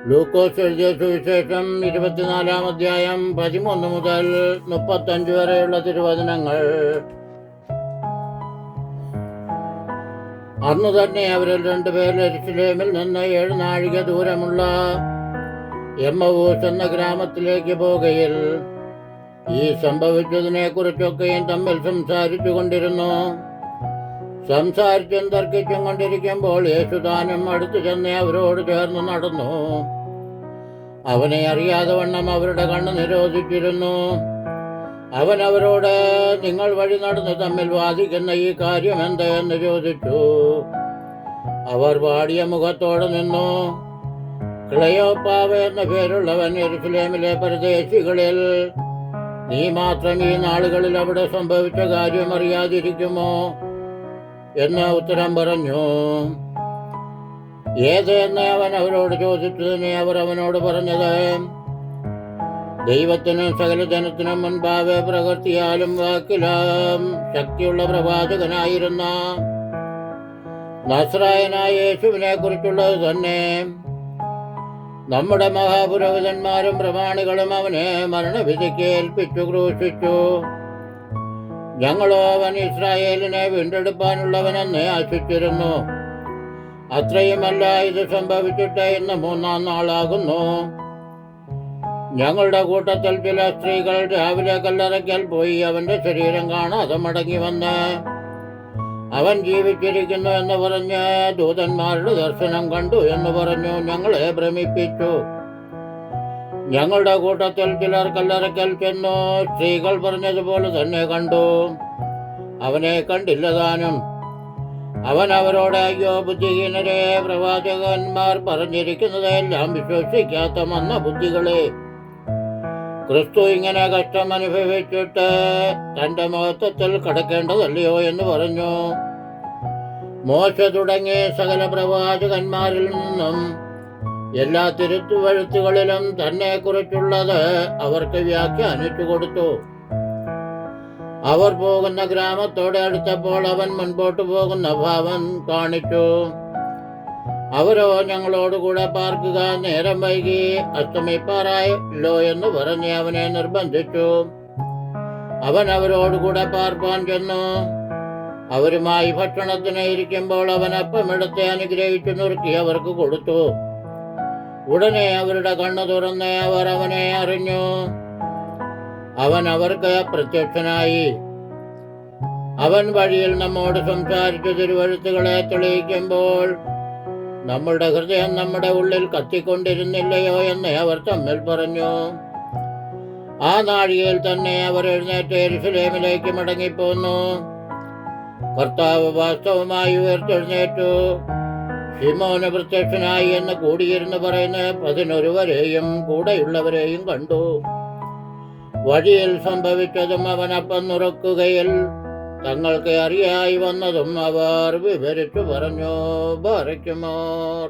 ലൂക്കോസ് എഴുതിയ സുവിശേഷം 24 അധ്യായം 13 മുതൽ 35 വരെയുള്ള തിരുവചനങ്ങൾ. അന്നു തന്നെ അവരിൽ 2 പേർ യെരുശലേമിൽ നിന്ന് 7 നാഴിക ദൂരമുള്ള എമ്മവൂസ് എന്ന ഗ്രാമത്തിലേക്ക് പോകുകയിൽ ഈ സംഭവിച്ചതിനെ കുറിച്ചൊക്കെയും തമ്മിൽ സംസാരിച്ചു കൊണ്ടിരുന്നു. സംസാരിച്ചും തർക്കിച്ചും കൊണ്ടിരിക്കുമ്പോൾ യേശു താനും അടുത്തു ചെന്ന് അവരോട് ചേർന്ന് നടന്നു. അവനെ അറിയാതെ വണ്ണം അവരുടെ കണ്ണ് നിരോധിച്ചിരുന്നു. അവൻ അവരോട്, നിങ്ങൾ വഴി നടന്ന് തമ്മിൽ വാദിക്കുന്ന ഈ കാര്യം എന്ത് എന്ന് ചോദിച്ചു. അവർ വാടിയ മുഖത്തോടെ നിന്നു. ക്ലെയോപ്പാവ് എന്ന പേരുള്ളവൻ യെരുശലേമിലെ പരദേശികളിൽ, നീ മാത്രം ഈ നാളുകളിൽ അവിടെ സംഭവിച്ച കാര്യം അറിയാതിരിക്കുമോ എന്ന് ഉത്തരം പറഞ്ഞു. ഏതെന്ന് അവൻ അവരോട് ചോദിച്ചതിനെ അവർ അവനോട് പറഞ്ഞത്, ദൈവത്തിനും സകല ജനത്തിനും മുൻപാകെ പ്രവൃത്തിയാലും വാക്കിലും ശക്തിയുള്ള പ്രവാചകനായിരുന്ന നസ്രായനായ യേശുവിനെ കുറിച്ചുള്ളത് തന്നെ. നമ്മുടെ മഹാപുരോഹിതന്മാരും പ്രമാണികളും അവനെ മരണവിധിക്ക് ഏൽപ്പിച്ചു ക്രൂശിച്ചു. ഞങ്ങളോ അവൻ ഇസ്രായേലിനെ വീണ്ടെടുപ്പാനുള്ളവനെന്ന് ആശിച്ചിരുന്നു. അത്രയുമല്ല, ഇത് സംഭവിച്ചിട്ട് ഇന്ന് 3-ാം നാളാകുന്നു. ഞങ്ങളുടെ കൂട്ടത്തിൽ ചില സ്ത്രീകൾ രാവിലെ കല്ലറയ്ക്കൽ പോയി അവന്റെ ശരീരം കാണാതെ മടങ്ങി വന്ന് അവൻ ജീവിച്ചിരിക്കുന്നു എന്ന് പറഞ്ഞ് ദൂതന്മാരുടെ ദർശനം കണ്ടു എന്ന് പറഞ്ഞു ഞങ്ങളെ ഭ്രമിപ്പിച്ചു. ഞങ്ങളുടെ കൂട്ടത്തിൽ ചിലർ കല്ലറയ്ക്കൽ ചെന്നു സ്ത്രീകൾ പറഞ്ഞതുപോലെ തന്നെ കണ്ടു, അവനെ കണ്ടില്ല താനും. അവൻ അവരോട്, അയ്യോ ബുദ്ധിഹീനരെ, പ്രവാചകന്മാർ പറഞ്ഞിരിക്കുന്നതെല്ലാം വിശ്വസിക്കാത്ത മന്ന ബുദ്ധികളെ, ക്രിസ്തു ഇങ്ങനെ കഷ്ടം അനുഭവിച്ചിട്ട് തന്റെ മഹത്വത്തിൽ കടക്കേണ്ടതല്ലയോ എന്ന് പറഞ്ഞു. മോശ തുടങ്ങി സകല പ്രവാചകന്മാരിൽ നിന്നും എല്ലാ തിരുത്തുവഴുത്തുകളിലും തന്നെ കുറിച്ചുള്ളത് അവർക്ക് വ്യാഖ്യാനിച്ചു കൊടുത്തു. അവർ പോകുന്ന ഗ്രാമത്തോടെ അടുത്തപ്പോൾ അവൻ മുൻപോട്ട് പോകുന്ന ഭാവം കാണിച്ചു. അവരോ ഞങ്ങളോടുകൂടെ പാർക്കുക, നേരം വൈകി അസ്തമിപ്പാറായല്ലോ എന്ന് പറഞ്ഞ് അവനെ നിർബന്ധിച്ചു. അവൻ അവരോടുകൂടെ പാർപ്പാൻ ചെന്നു. അവരുമായി ഭക്ഷണത്തിന് ഇരിക്കുമ്പോൾ അവൻ അപ്പമെടുത്ത് അനുഗ്രഹിച്ചു നുറുക്കി അവർക്ക് കൊടുത്തു. ഉടനെ അവരുടെ കണ്ണു തുറന്ന് അവർ അവനെ അറിഞ്ഞു. അവൻ അവർക്ക് പ്രത്യക്ഷനായി. അവൻ വഴിയിൽ നമ്മോട് സംസാരിച്ചു തിരുവഴുത്തുകളെ തെളിയിക്കുമ്പോൾ നമ്മളുടെ ഹൃദയം നമ്മുടെ ഉള്ളിൽ കത്തിക്കൊണ്ടിരുന്നില്ലയോ എന്ന് അവർ തമ്മിൽ പറഞ്ഞു. ആ നാഴികയിൽ തന്നെ അവർ എഴുന്നേറ്റ് യെരുശലേമിലേക്ക് മടങ്ങിപ്പോന്നു. കർത്താവ് വാസ്തവമായി ഉയർത്തെഴുന്നേറ്റു, ശിമോന് പ്രത്യക്ഷനായി എന്ന് കൂടിയിരുന്ന് പറയുന്ന 11 വരെയും കൂടെയുള്ളവരെയും കണ്ടു. വഴിയിൽ സംഭവിച്ചതും അവൻ അപ്പം നുറുക്കുകയിൽ തങ്ങൾക്ക് അറിയായി വന്നതും അവർ വിവരിച്ചു പറഞ്ഞു. ബാറയ്ക്കുമോർ.